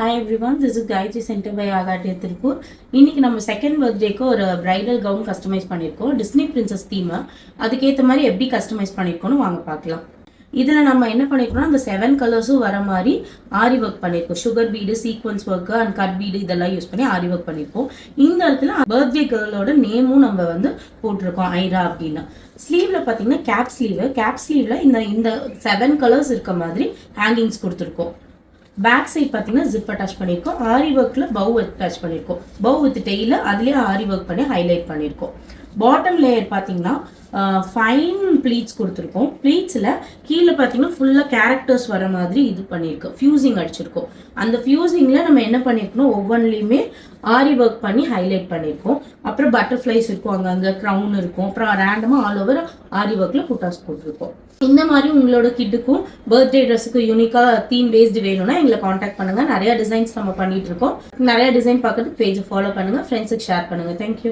Hi everyone, this is Gayatri Center by Agatya Tirupur. இன்னைக்கு நம்ம second பர்த்டேக்கு ஒரு பிரைடல் கவுன் கஸ்டமைஸ் பண்ணியிருக்கோம். Disney princess theme. அதுக்கேற்ற மாதிரி எப்படி கஸ்டமைஸ் பண்ணியிருக்கோம்னு வாங்க பார்க்கலாம். இதில் நம்ம என்ன பண்ணியிருக்கோம்னா அந்த 7 கலர்ஸும் வர மாதிரி ஆரி ஒர்க் பண்ணியிருக்கோம். Sugar bead, sequence work and cut bead இதெல்லாம் யூஸ் பண்ணி ஆரி ஒர்க் பண்ணியிருக்கோம். இந்த இடத்துல பர்த்டே கேர்ளோட நேமும் நம்ம போட்டிருக்கோம், ஐரா அப்படின்னு. ஸ்லீவ்ல பார்த்தீங்கன்னா கேப் ஸ்லீவ்ல இந்த 7 கலர்ஸ் இருக்க மாதிரி ஹேங்கிங்ஸ் கொடுத்துருக்கோம். பேக் சைட் பார்த்தீங்கன்னா ஜிப் அட்டாச் பண்ணியிருக்கோம். ஆரி ஒர்க்கில் பவ் அட்டாச் பண்ணியிருக்கோம். பவ் வித் டெய்ல அதுலேயே ஆரி ஒர்க் பண்ணி ஹைலைட் பண்ணியிருக்கோம். பாட்டம் லேயர் பார்த்தீங்கன்னா ஃபைன் ப்ளீட்ஸ் கொடுத்துருக்கோம். ப்ளீட்ஸில் கீழே பார்த்தீங்கன்னா ஃபுல்லாக கேரக்டர்ஸ் வர மாதிரி இது பண்ணியிருக்கோம். ஃபியூசிங் அடிச்சிருக்கோம். அந்த ஃபியூசிங்கில் நம்ம என்ன பண்ணியிருக்கோம், ஒவ்வொன்றிலையுமே ஆரி ஒர்க் பண்ணி ஹைலைட் பண்ணியிருக்கோம். அப்புறம் பட்டர்ஃப்ளைஸ் இருக்கும், அங்கங்கே க்ரௌன் இருக்கும். அப்புறம் ரேண்டமாக ஆல் ஓவர் ஆரி ஒர்க்கில் புட்டாஸ் போட்டிருக்கோம். இந்த மாதிரி உங்களோட கிட்டுக்கும் பர்த்டே ட்ரெஸ்ஸுக்கு யூனிக்காக தீம் பேஸ்டு வேணும்னா எங்களை காண்டாக்ட் பண்ணுங்கள். நிறைய டிசைன்ஸ் நம்ம பண்ணிட்டு இருக்கோம். நிறைய டிசைன் பார்க்கறதுக்கு பேஜை ஃபாலோ பண்ணுங்கள், ஃப்ரெண்ட்ஸுக்கு ஷேர் பண்ணுங்கள். தேங்க்யூ.